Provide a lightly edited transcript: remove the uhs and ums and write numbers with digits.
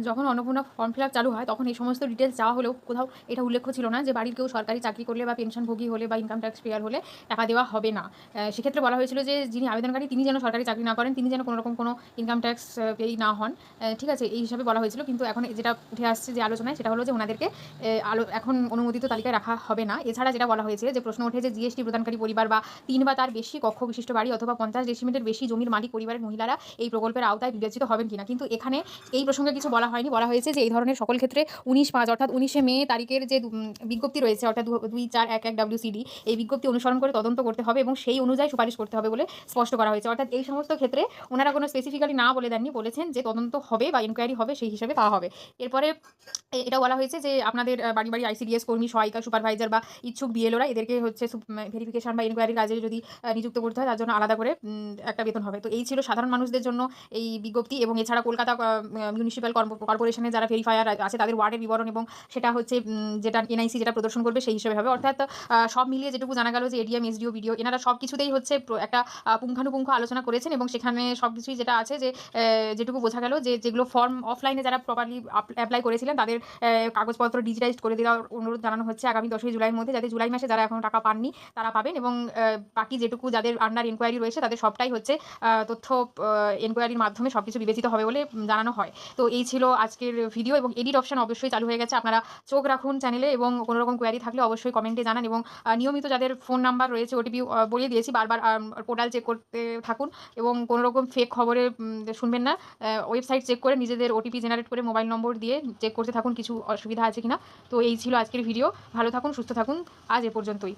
যখন Annapurna form fill up চালু হয় তখন এই সমস্ত ডিটেলস চাওয়া হলেও কোথাও এটা উল্লেখ ছিল না যে বাড়ির কেউ সরকারি চাকরি করলে বা পেনশনভোগী হলে বা ইনকাম ট্যাক্স পেয়ার হলে টাকা দেওয়া হবে না। সেক্ষেত্রে বলা হয়েছিল যে যিনি আবেদনকারী তিনি যেন সরকারি চাকরি না করেন, তিনি যেন কোনোরকম কোনো ইনকাম ট্যাক্স পেই না হন। ঠিক আছে, এই হিসাবে বলা হয়েছিল। কিন্তু এখন যেটা উঠে আসছে যে আলোচনায় সেটা হলো যে ওনাদেরকে এখন অনুমোদিত তালিকায় রাখা হবে না। এছাড়া যেটা বলা হয়েছে যে প্রশ্ন ওঠে যে জিএসটি প্রদানকারী পরিবার বা ৩ বা তার বেশি কক্ষ বিশিষ্ট বাড়ি অথবা ৫০ ডেসিমেলের বেশি জমির মালিক পরিবারের মহিলারা এই প্রকল্পের আওতায় বিবেচিত হবেন কিনা। কিন্তু এখানে এই প্রসঙ্গে কিছু বলা হয়নি। বলা হয়েছে যে এই ধরনের সকল ক্ষেত্রে ১৯/৫ অর্থাৎ ১৯শে মে তারিখের যে বিজ্ঞপ্তি রয়েছে অর্থাৎ ২৪11 WCD, এই বিজ্ঞপ্তি অনুসরণ করে তদন্ত করতে হবে এবং সেই অনুযায়ী সুপারিশ করতে হবে বলে স্পষ্ট করা হয়েছে। অর্থাৎ এই সমস্ত ক্ষেত্রে ওনারা কোনো স্পেসিফিক্যালি না বলে দেননি, বলেছেন যে তদন্ত হবে বা ইনকোয়ারি হবে সেই হিসাবে পাওয়া হবে। এরপরে এটা বলা হয়েছে যে আপনাদের বাড়ি বাড়ি আইসিডিএস কর্মী, সহায়িকা, সুপারভাইজার বা ইচ্ছুক বিএলওরা এদেরকে হচ্ছে ভেরিফিকেশন বা ইনকোয়ারি কাজে যদি নিযুক্ত করতে হয় তার জন্য আলাদা করে একটা বেতন হবে। তো এই ছিল সাধারণ মানুষদের জন্য এই বিজ্ঞপ্তি। এবং এছাড়া কলকাতা মিউনিসিপ্যাল কর্পোরেশনের যারা ভেরিফায়ার আছে তাদের ওয়ার্ডের বিবরণ এবং সেটা হচ্ছে যেটা এনআইসি যেটা প্রদর্শন করবে সেই হিসেবে হবে। অর্থাৎ সব মিলিয়ে যেটুকু জানা গেল যে এডিএম, এসডিও, বিডিও এনারা সব কিছুতেই হচ্ছে একটা পুঙ্খানুপুঙ্খ আলোচনা করেছেন এবং সেখানে সব কিছুই যেটা আছে যে যেটুকু বোঝা গেল যে যেগুলো ফর্ম অফলাইনে যারা প্রপারলি অ্যাপ্লাই করেছিলেন তাদের কাগজপত্র ডিজিটাইজড করে দেওয়ার অনুরোধ জানানো হচ্ছে আগামী 10ই জুলাইয়ের মধ্যে, যাতে জুলাই মাসে যারা এখনও টাকা পাননি তারা পাবেন। এবং বাকি যেটুকু যাদের আন্ডার এনকোয়ারি রয়েছে তাদের সবটাই হচ্ছে তথ্য এনকোয়ারির মাধ্যমে সব কিছু বিবেচিত হবে বলে জানানো হয়। তো এই ছিল আজকের ভিডিও এবং এডিট অপশন অবশ্যই চালু হয়ে গেছে। আপনারা চোখ রাখুন চ্যানেলে এবং কোনো রকম কোয়ারি থাকলে অবশ্যই কমেন্টে জানান। এবং নিয়মিত যাদের ফোন নাম্বার রয়েছে ওটিপি বলিয়ে দিয়েছি, বারবার পোর্টাল চেক করতে থাকুন এবং কোনো রকম ফেক খবরে শুনবেন না। ওয়েবসাইট চেক করে নিজেদের ওটিপি জেনারেট করে মোবাইল নম্বর দিয়ে চেক করতে থাকুন কিছু অসুবিধা আছে কিনা। তো এই ছিল আজকের ভিডিও। ভালো থাকুন, সুস্থ থাকুন। আজ এ পর্যন্তই।